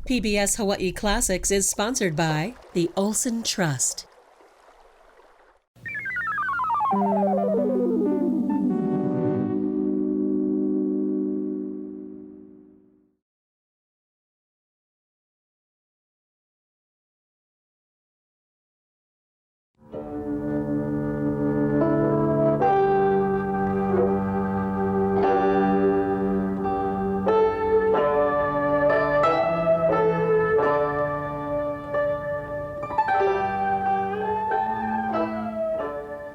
PBS Hawaiʻi Classics is sponsored by the Olson Trust.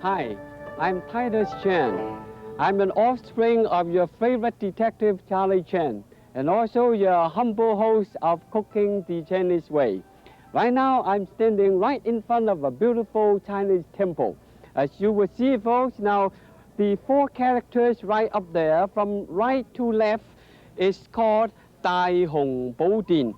Hi, I'm Titus Chan. I'm an offspring of your favorite detective, Charlie Chan, and also your humble host of Cooking the Chan-ese Way. Right now, I'm standing right in front of a beautiful Chinese temple. As you will see, folks, now the four characters right up there, from right to left, is called Dai Hong Bo Din.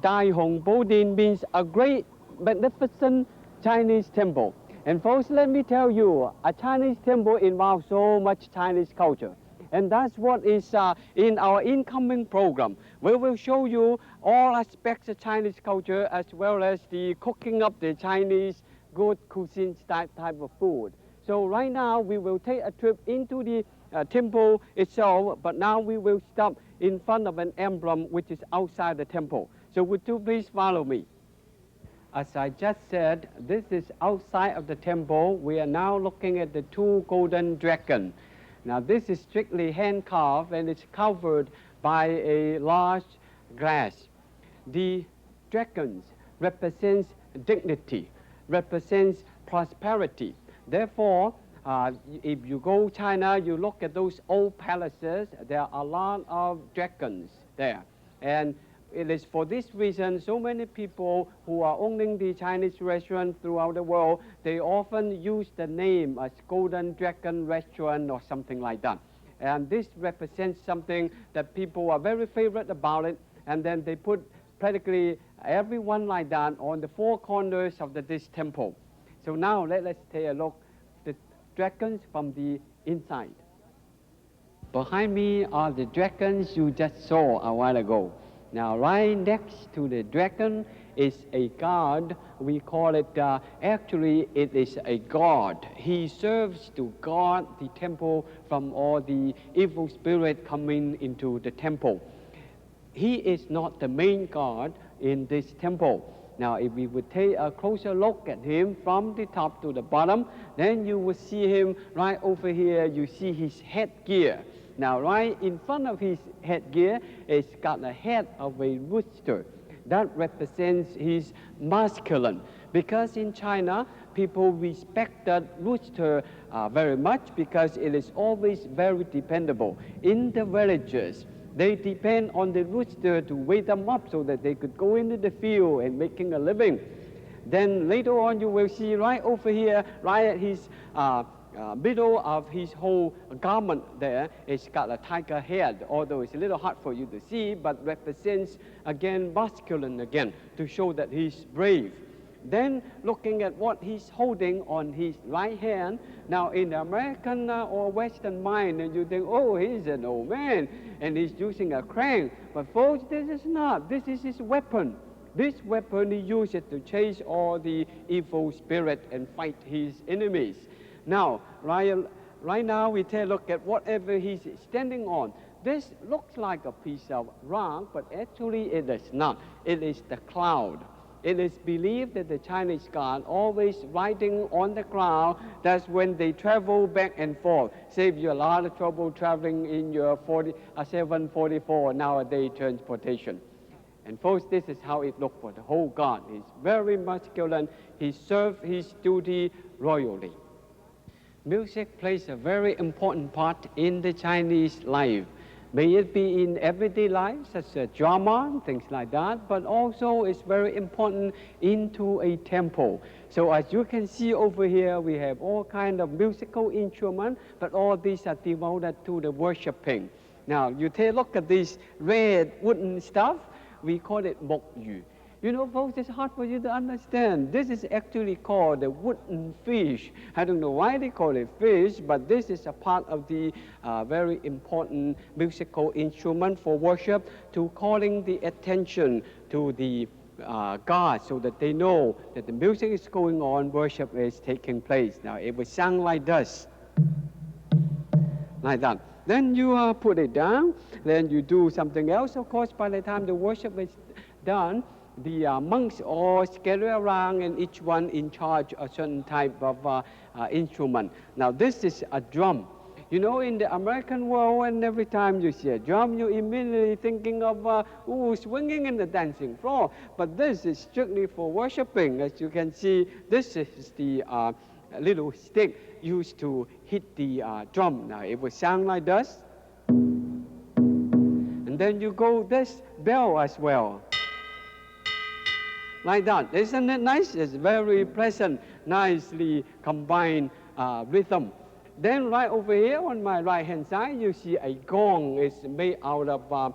Dai Hong Bo Din means a great, magnificent Chinese temple. And folks, let me tell you, a Chinese temple involves so much Chinese culture. And that's what is in our incoming program. We will show you all aspects of Chinese culture as well as the cooking of the Chinese good cuisine type of food. So right now, we will take a trip into the temple itself, but now we will stop in front of an emblem which is outside the temple. So would you please follow me? As I just said, this is outside of the temple. We are now looking at the two golden dragons. Now this is strictly hand carved and it's covered by a large glass. The dragons represents dignity, represents prosperity. Therefore, if you go to China, you look at those old palaces, there are a lot of dragons there. And it is for this reason, so many people who are owning the Chinese restaurants throughout the world, they often use the name as Golden Dragon Restaurant or something like that. And this represents something that people are very favorite about it, and then they put practically everyone like that on the four corners of this temple. So now let's take a look at the dragons from the inside. Behind me are the dragons you just saw a while ago. Now, right next to the dragon is a god. We call it, actually, it is a god. He serves to guard the temple from all the evil spirit coming into the temple. He is not the main god in this temple. Now, if we would take a closer look at him from the top to the bottom, then you will see him right over here. You see his headgear. Now, right in front of his headgear, it's got a head of a rooster. That represents his masculine. Because in China, people respect that rooster very much because it is always very dependable. In the villages, they depend on the rooster to wake them up so that they could go into the field and making a living. Then later on, you will see right over here, right at his middle of his whole garment there, it's got a tiger head, although it's a little hard for you to see, but represents, again, masculine again, to show that he's brave. Then looking at what he's holding on his right hand, now in the American or Western mind, you think, oh, he's an old man, and he's using a crank. But folks, this is not. This is his weapon. This weapon he uses to chase all the evil spirit and fight his enemies. Now, right now we take a look at whatever he's standing on. This looks like a piece of rock, but actually it is not. It is the cloud. It is believed that the Chinese god always riding on the cloud. That's when they travel back and forth. Save you a lot of trouble traveling in your 744 nowadays transportation. And folks, this is how it looked for the whole god. He's very masculine. He served his duty royally. Music plays a very important part in the Chinese life. May it be in everyday life, such as drama, things like that, but also it's very important into a temple. So as you can see over here, we have all kinds of musical instruments, but all these are devoted to the worshiping. Now, you take a look at this red wooden stuff, we call it mok yu. You know, folks, it's hard for you to understand. This is actually called the wooden fish. I don't know why they call it fish, but this is a part of the very important musical instrument for worship to calling the attention to the God so that they know that the music is going on, worship is taking place. Now it was sung like this, like that. Then you put it down, then you do something else. Of course, by the time the worship is done, the monks all scatter around and each one in charge of a certain type of instrument. Now this is a drum. You know, in the American world, and every time you see a drum, you immediately thinking of swinging in the dancing floor. But this is strictly for worshiping. As you can see, this is the little stick used to hit the drum. Now it will sound like this. And then you go this bell as well. Like that. Isn't it nice? It's very pleasant, nicely combined rhythm. Then right over here on my right-hand side, you see a gong. It's made out of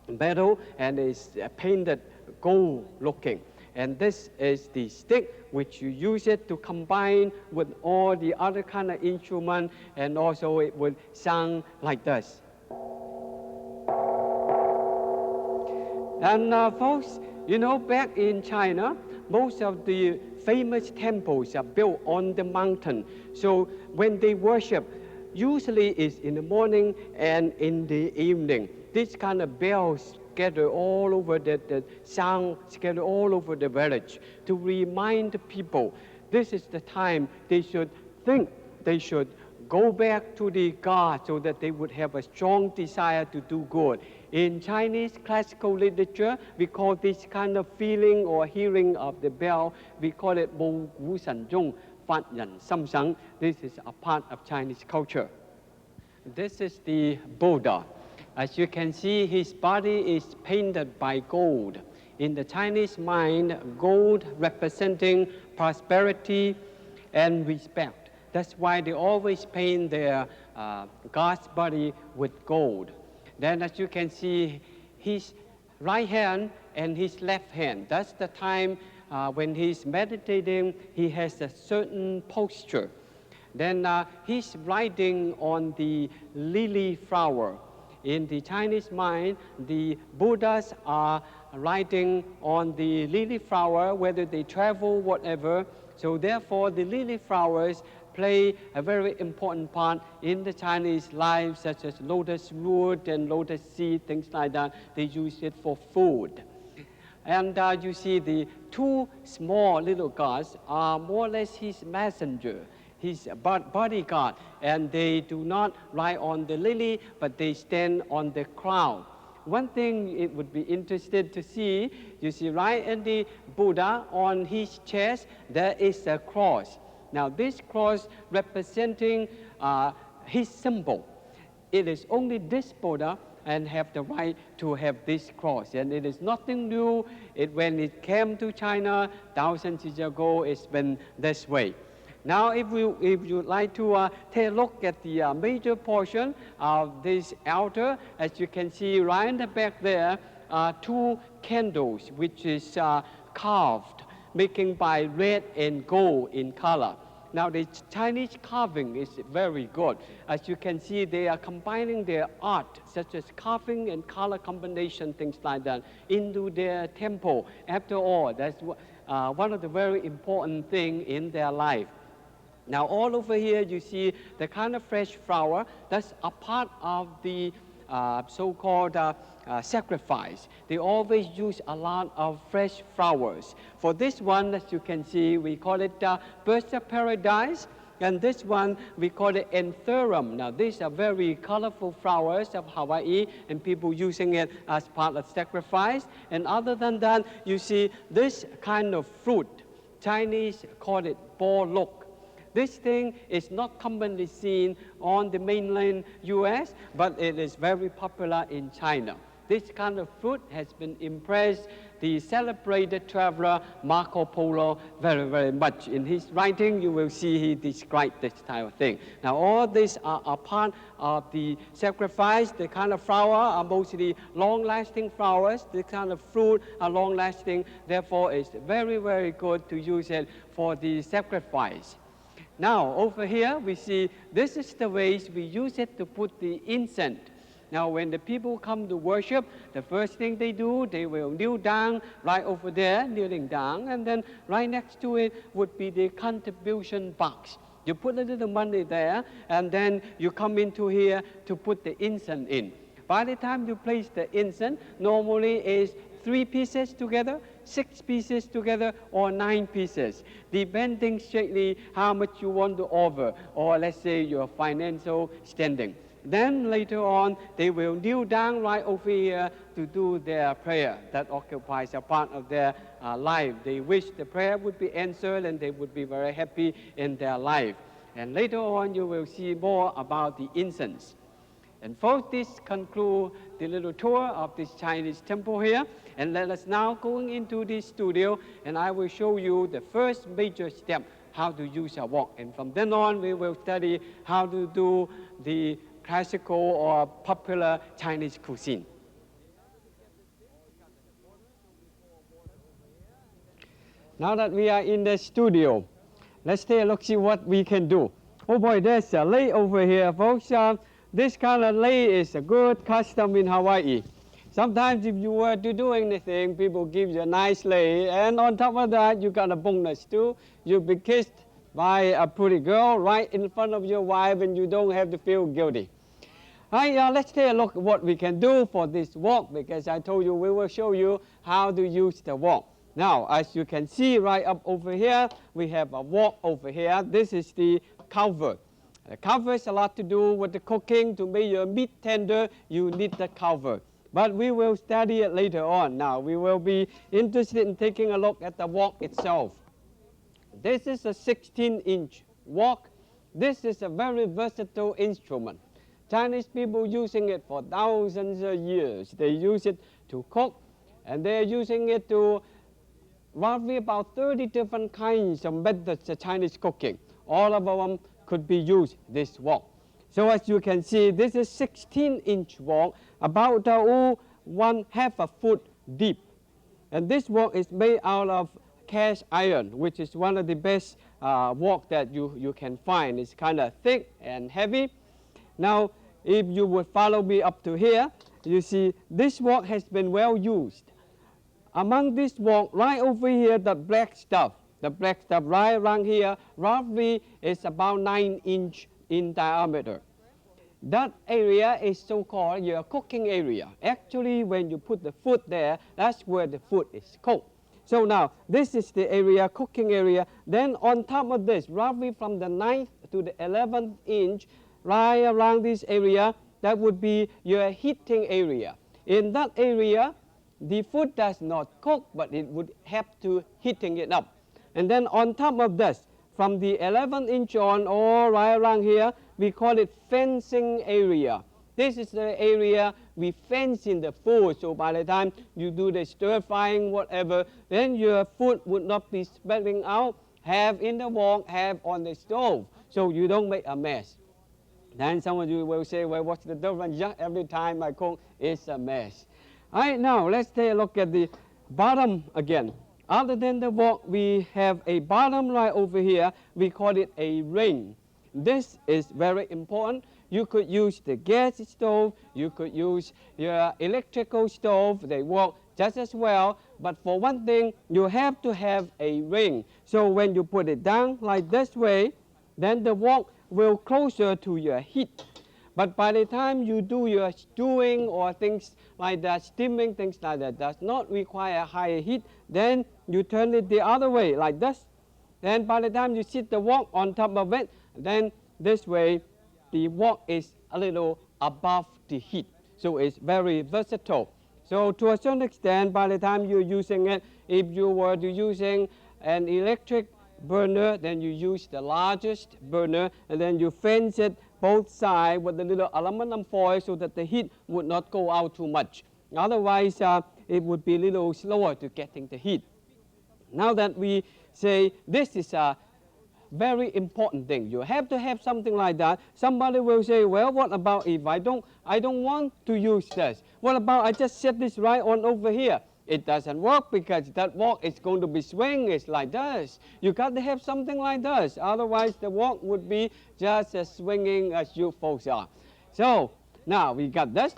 metal and is painted gold looking. And this is the stick which you use it to combine with all the other kind of instrument, and also it would sound like this. And folks, you know, back in China, most of the famous temples are built on the mountain. So when they worship, usually it's in the morning and in the evening. This kind of bells scatter all over the sound, scatter all over the village to remind the people this is the time they should think, they should go back to the God so that they would have a strong desire to do good. In Chinese classical literature, we call this kind of feeling or hearing of the bell, we call it Bo Gu San Zhong, Fat Yan Sam Shang. This is a part of Chinese culture. This is the Buddha. As you can see, his body is painted by gold. In the Chinese mind, gold representing prosperity and respect. That's why they always paint their God's body with gold. Then as you can see, his right hand and his left hand, that's the time when he's meditating, he has a certain posture. Then he's riding on the lily flower. In the Chinese mind, the Buddhas are riding on the lily flower, whether they travel, whatever. So therefore, the lily flowers play a very important part in the Chinese life, such as lotus root and lotus seed, things like that. They use it for food. And you see the two small little gods are more or less his messenger, his bodyguard, and they do not ride on the lily, but they stand on the crown. One thing it would be interested to see, you see right in the Buddha, on his chest, there is a cross. Now this cross representing his symbol. It is only this Buddha and have the right to have this cross. And it is nothing new. When it came to China thousands of years ago, it's been this way. Now, if you'd like to take a look at the major portion of this altar, as you can see right in the back there, two candles, which is carved, making by red and gold in color. Now, the Chinese carving is very good. As you can see, they are combining their art, such as carving and color combination, things like that, into their temple. After all, that's one of the very important things in their life. Now, all over here, you see the kind of fresh flower. That's a part of the so-called sacrifice. They always use a lot of fresh flowers. For this one, as you can see, we call it birds of paradise. And this one, we call it anthurium. Now, these are very colorful flowers of Hawaii, and people using it as part of sacrifice. And other than that, you see this kind of fruit. Chinese call it bo lok. This thing is not commonly seen on the mainland U.S., but it is very popular in China. This kind of fruit has been impressed the celebrated traveler Marco Polo very, very much. In his writing, you will see he described this type of thing. Now, all these are a part of the sacrifice. The kind of flower are mostly long-lasting flowers. The kind of fruit are long-lasting. Therefore, it's very, very good to use it for the sacrifice. Now, over here, we see this is the ways we use it to put the incense. Now, when the people come to worship, the first thing they do, they will kneel down right over there, kneeling down, and then right next to it would be the contribution box. You put a little money there, and then you come into here to put the incense in. By the time you place the incense, normally is 3 pieces together, 6 pieces together, or 9 pieces, depending strictly how much you want to offer, or let's say your financial standing. Then later on, they will kneel down right over here to do their prayer. That occupies a part of their life. They wish the prayer would be answered and they would be very happy in their life. And later on, you will see more about the incense. And folks, this concludes the little tour of this Chinese temple here. And let us now go into the studio, and I will show you the first major step, how to use a wok. And from then on, we will study how to do the classical or popular Chinese cuisine. Now that we are in the studio, let's take a look, see what we can do. Oh boy, there's a lei over here, folks. This kind of lei is a good custom in Hawaii. Sometimes if you were to do anything, people give you a nice lei, and on top of that, you got a bonus too. You'll be kissed by a pretty girl right in front of your wife, and you don't have to feel guilty. All right, let's take a look at what we can do for this wok, because I told you we will show you how to use the wok. Now, as you can see right up over here, we have a wok over here. This is the cover. The cover has a lot to do with the cooking. To make your meat tender, you need the cover. But we will study it later on. Now, we will be interested in taking a look at the wok itself. This is a 16-inch wok. This is a very versatile instrument. Chinese people using it for thousands of years. They use it to cook, and they're using it to roughly about 30 different kinds of methods of Chinese cooking. All of them could be used this wok. So as you can see, this is 16-inch wok, about 1/2 a foot deep. And this wok is made out of cast iron, which is one of the best wok that you can find. It's kind of thick and heavy. Now, if you would follow me up to here, you see this wok has been well used. Among this wok, right over here, the black stuff right around here, roughly is about 9 inches in diameter. That area is so-called your cooking area. Actually, when you put the food there, that's where the food is cooked. So now, this is the area, cooking area. Then on top of this, roughly from the 9th to the 11th inch, right around this area, that would be your heating area. In that area, the food does not cook, but it would have to heating it up. And then on top of this, from the 11th inch on, all right around here, we call it fencing area. This is the area we fence in the food, so by the time you do the stir frying, whatever, then your food would not be spilling out, have in the wok, have on the stove, so you don't make a mess. Then some of you will say, well, what's the difference? Yeah, every time I cook, it's a mess. All right, now let's take a look at the bottom again. Other than the wok, we have a bottom right over here. We call it a ring. This is very important. You could use the gas stove. You could use your electrical stove. They work just as well. But for one thing, you have to have a ring. So when you put it down like this way, then the wok will closer to your heat. But by the time you do your stewing or things like that, steaming, things like that, does not require higher heat, then you turn it the other way, like this. Then by the time you sit the wok on top of it, then this way, the wok is a little above the heat. So it's very versatile. So to a certain extent, by the time you're using it, if you were to using an electric burner, then you use the largest burner, and then you fence it both sides with a little aluminum foil so that the heat would not go out too much. Otherwise, it would be a little slower to getting the heat. Now that we say this is a very important thing, you have to have something like that. Somebody will say, well, what about if I don't want to use this? What about I just set this right on over here? It doesn't work because that wok is going to be swinging. It's like this. You got to have something like this. Otherwise, the wok would be just as swinging as you folks are. So Now we got this.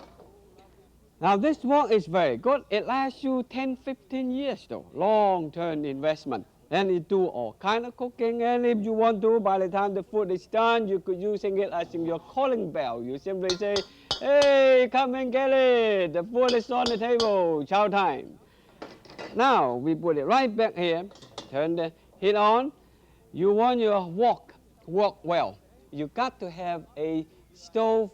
Now this wok is very good. It lasts you 10, 15 years though, long-term investment. And it do all kind of cooking. And if you want to, by the time the food is done, you could using it as in your calling bell. You simply say, hey, come and get it. The food is on the table, chow time. Now we put it right back here, turn the heat on. You want your wok work well. You got to have a stove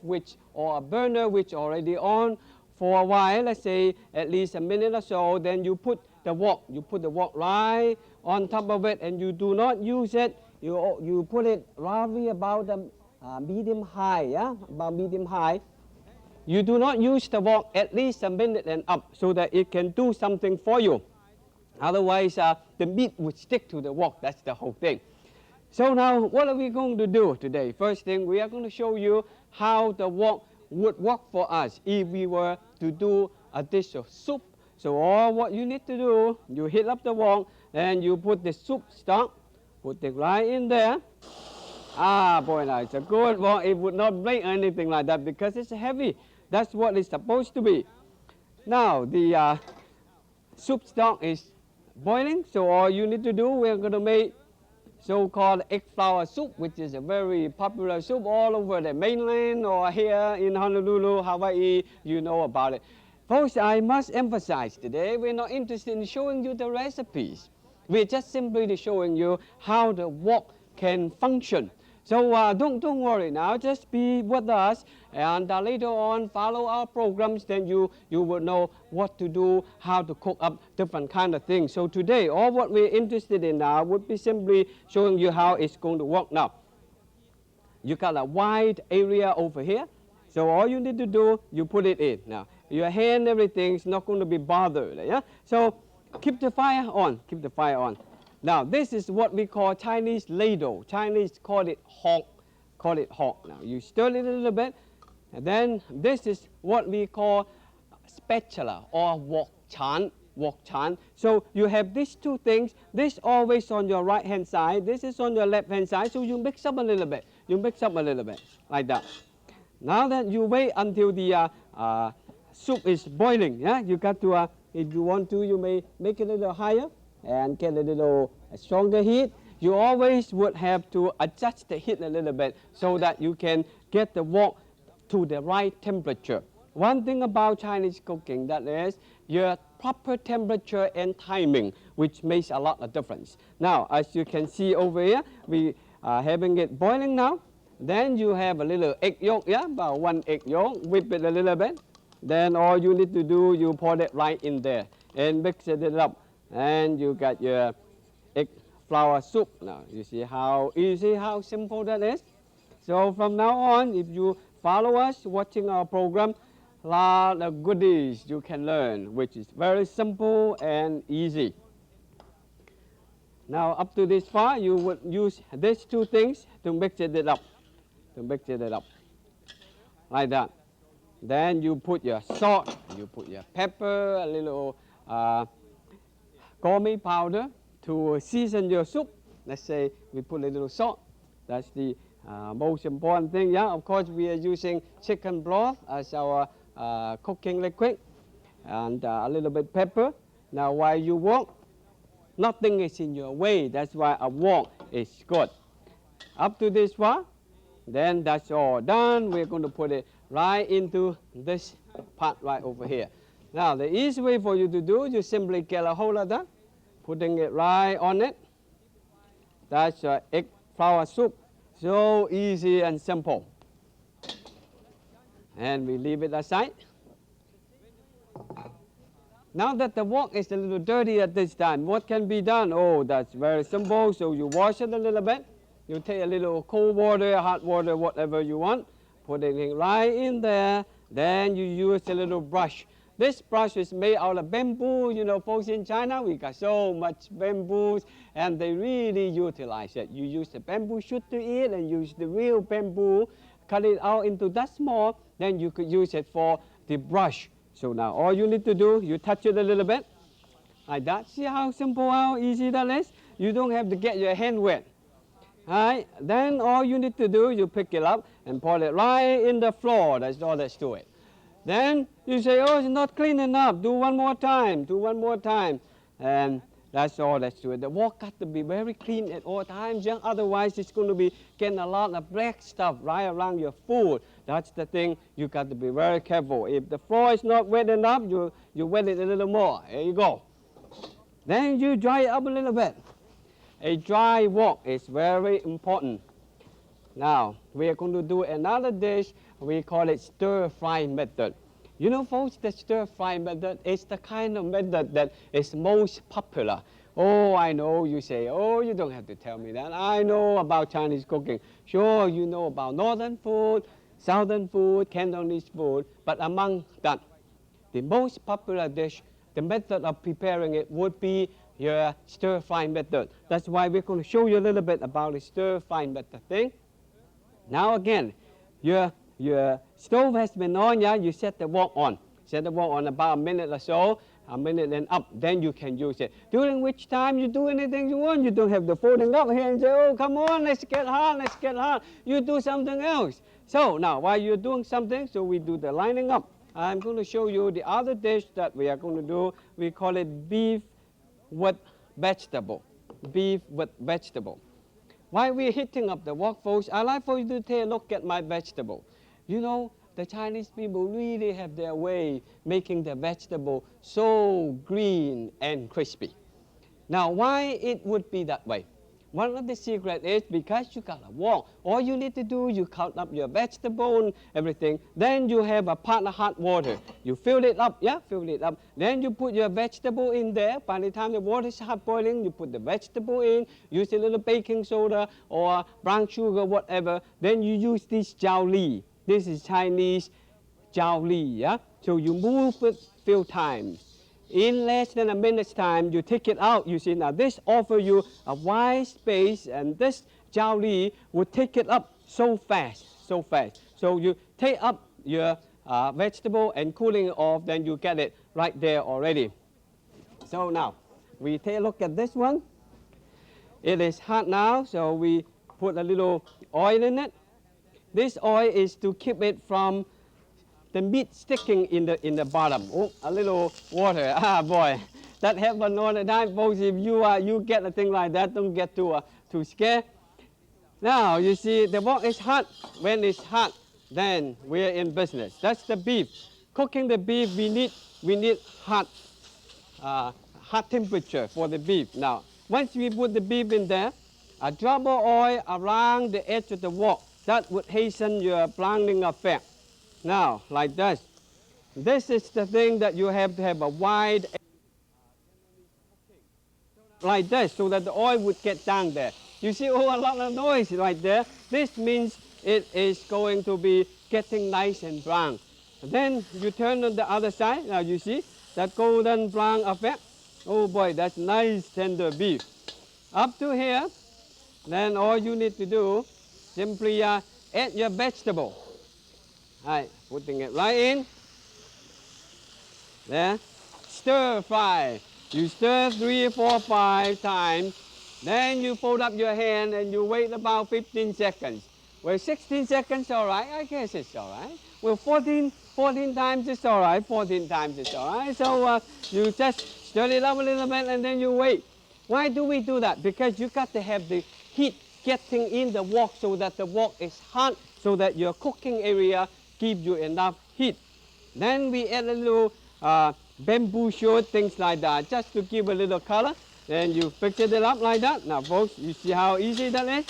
or a burner which already on for a while, let's say at least a minute or so. Then you put the wok right on top of it, and you do not use it. You put it roughly about medium high, yeah, about medium high. You do not use the wok at least a minute and up so that it can do something for you. Otherwise, the meat would stick to the wok. That's the whole thing. So now, what are we going to do today? First thing, we are going to show you how the wok would work for us if we were to do a dish of soup. So all what you need to do, you heat up the wok, and you put the soup stock, put it right in there. Ah, boy, now it's a good wok. It would not break or anything like that because it's heavy. That's what it's supposed to be. Now, the soup stock is boiling, so all you need to do, we're going to make so-called egg flour soup, which is a very popular soup all over the mainland or here in Honolulu, Hawaii, you know about it. Folks, I must emphasize today, we're not interested in showing you the recipes. We're just simply showing you how the wok can function. So don't worry now, just be with us, and later on follow our programs, then you will know what to do, how to cook up different kind of things. So today, all what we're interested in now would be simply showing you how it's going to work now. You got a wide area over here, so all you need to do, you put it in. Now, your hand, everything's not going to be bothered, yeah? So keep the fire on, keep the fire on. Now, this is what we call Chinese ladle. Chinese call it hawk. Now, you stir it a little bit, and then this is what we call spatula or wok chan. So you have these two things. This always on your right hand side. This is on your left hand side. So you mix up a little bit. Like that. Now that you wait until the soup is boiling. Yeah, you got to. If you want to, you may make it a little higher and get a little stronger heat. You always would have to adjust the heat a little bit so that you can get the wok to the right temperature. One thing about Chinese cooking, that is your proper temperature and timing, which makes a lot of difference. Now, as you can see over here, we are having it boiling now. Then you have a little egg yolk, yeah, about 1 egg yolk, whip it a little bit. Then all you need to do, you pour it right in there and mix it up. And you got your egg flour soup. Now, you see how easy, how simple that is? So from now on, if you follow us, watching our program, a lot of goodies you can learn, which is very simple and easy. Now, up to this far, you would use these two things to mix it up. Like that. Then you put your salt, you put your pepper, a little gourmet powder to season your soup. Let's say we put a little salt. That's the most important thing. Yeah, of course we are using chicken broth as our cooking liquid, and a little bit pepper. Now while you wok, nothing is in your way. That's why a wok is good. Up to this far, then that's all done. We're going to put it right into this part right over here. Now, the easy way for you to do, you simply get a hold of that, putting it right on it. That's egg flour soup. So easy and simple. And we leave it aside. Now that the wok is a little dirty at this time, what can be done? Oh, that's very simple. So you wash it a little bit. You take a little cold water, hot water, whatever you want. Put it right in there. Then you use a little brush. This brush is made out of bamboo. You know, folks in China, we got so much bamboos, and they really utilize it. You use the bamboo shoot to eat and use the real bamboo, cut it out into that small, then you could use it for the brush. So now all you need to do, you touch it a little bit, like that. See how simple, how easy that is? You don't have to get your hand wet. Right? Then all you need to do, you pick it up and pour it right in the floor. That's all that's to it. Then you say, oh, it's not clean enough. Do one more time. Do one more time. And that's all that's to it. The wok got to be very clean at all times. Yeah? Otherwise, it's going to be getting a lot of black stuff right around your food. That's the thing. You got to be very careful. If the floor is not wet enough, you wet it a little more. There you go. Then you dry it up a little bit. A dry wok is very important. Now, we are going to do another dish. We call it stir-fry method. You know, folks, the stir-fry method is the kind of method that is most popular. Oh, I know, you say, oh, you don't have to tell me that. I know about Chinese cooking. Sure, you know about northern food, southern food, Cantonese food, but among that, the most popular dish, the method of preparing it would be your stir-fry method. That's why we're going to show you a little bit about the stir-fry method thing. Now again, your stove has been on, yeah, you set the wok on. Set the wok on about a minute or so, a minute and up, then you can use it. During which time you do anything you want. You don't have to folding up here and say, oh, come on, let's get hot, let's get hot. You do something else. So now, while you're doing something, so we do the lining up. I'm going to show you the other dish that we are going to do. We call it beef with vegetable. Beef with vegetable. While we're heating up the wok, folks, I'd like for you to take a look at my vegetable. You know, the Chinese people really have their way making the vegetable so green and crispy. Now, why it would be that way? One of the secrets is because you got a wok. All you need to do, you cut up your vegetable and everything. Then you have a pot of hot water. You fill it up, yeah, fill it up. Then you put your vegetable in there. By the time the water is hot boiling, you put the vegetable in. Use a little baking soda or brown sugar, whatever. Then you use this jiao li. This is Chinese jiao li, yeah? So you move it a few times. In less than a minute's time, you take it out. You see, now this offers you a wide space, and this jiao li will take it up so fast, so fast. So you take up your vegetable and cooling it off, then you get it right there already. So now, we take a look at this one. It is hot now, so we put a little oil in it. This oil is to keep it from the meat sticking in the bottom. Oh, a little water. Ah, boy, that happens all the time, folks. If you get a thing like that, don't get too scared. Now, you see, the wok is hot. When it's hot, then we're in business. That's the beef. Cooking the beef, we need hot temperature for the beef. Now, once we put the beef in there, a drop of oil around the edge of the wok. That would hasten your browning effect. Now, like this. This is the thing that you have to have a wide, like this, so that the oil would get down there. You see, oh, a lot of noise right there. This means it is going to be getting nice and brown. Then you turn on the other side. Now you see that golden brown effect. Oh boy, that's nice tender beef. Up to here, then all you need to do, simply add your vegetable. Right, putting it right in. There. Stir fry. You stir 3, 4, 5 times. Then you fold up your hand and you wait about 15 seconds. Well, 16 seconds, all right. I guess it's all right. Well, 14 times is all right. 14 times is all right. So you just stir it up a little bit and then you wait. Why do we do that? Because you got to have the heat getting in the wok so that the wok is hot, so that your cooking area gives you enough heat. Then we add a little bamboo shoot, things like that, just to give a little color. Then you fix it up like that. Now, folks, you see how easy that is?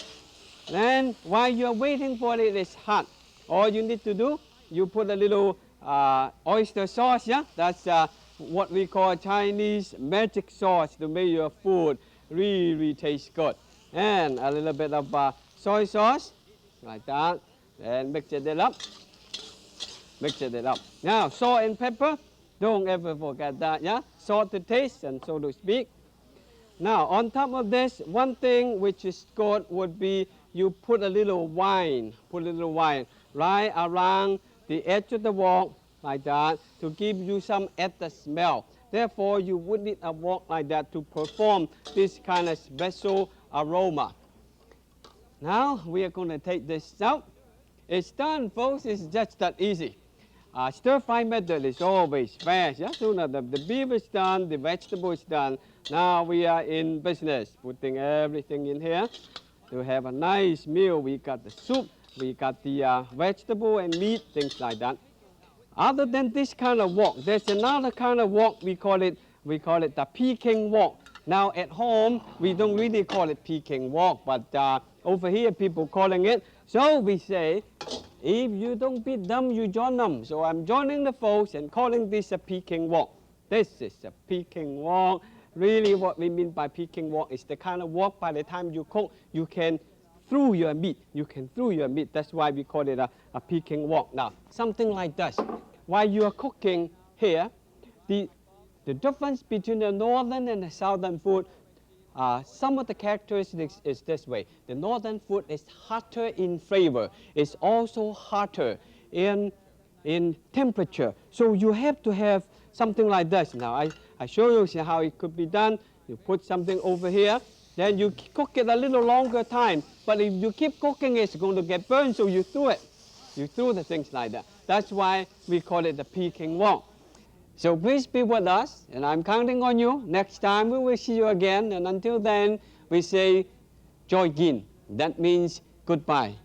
Then, while you're waiting for it, it's hot. All you need to do, you put a little oyster sauce, yeah? That's what we call Chinese magic sauce to make your food really taste good. And a little bit of soy sauce, like that. And mix it up. Mix it up. Now, salt and pepper, don't ever forget that, yeah? Salt to taste, and so to speak. Now, on top of this, one thing which is good would be you put a little wine, right around the edge of the wok, like that, to give you some added smell. Therefore, you would need a wok like that to perform this kind of special aroma. Now we are going to take this out. It's done, folks. It's just that easy. Stir-fry method is always fast. Yeah? Soon as the beef is done, the vegetable is done. Now we are in business, putting everything in here to have a nice meal. We got the soup, we got the vegetable and meat, things like that. Other than this kind of wok, there's another kind of wok. We call it the Peking wok. Now at home, we don't really call it Peking wok, but over here people calling it. So we say, if you don't beat them, you join them. So I'm joining the folks and calling this a Peking wok. This is a Peking wok. Really what we mean by Peking wok is the kind of wok by the time you cook, you can through your meat. You can through your meat. That's why we call it a Peking wok. Now, something like this. While you are cooking here, the difference between the northern and the southern food, some of the characteristics is this way. The northern food is hotter in flavor. It's also hotter in temperature. So you have to have something like this. Now, I show you how it could be done. You put something over here. Then you cook it a little longer time. But if you keep cooking, it's going to get burned, so you throw it. You throw the things like that. That's why we call it the Peking wok. So please be with us, and I'm counting on you. Next time we will see you again, and until then, we say Joy Gin. That means goodbye.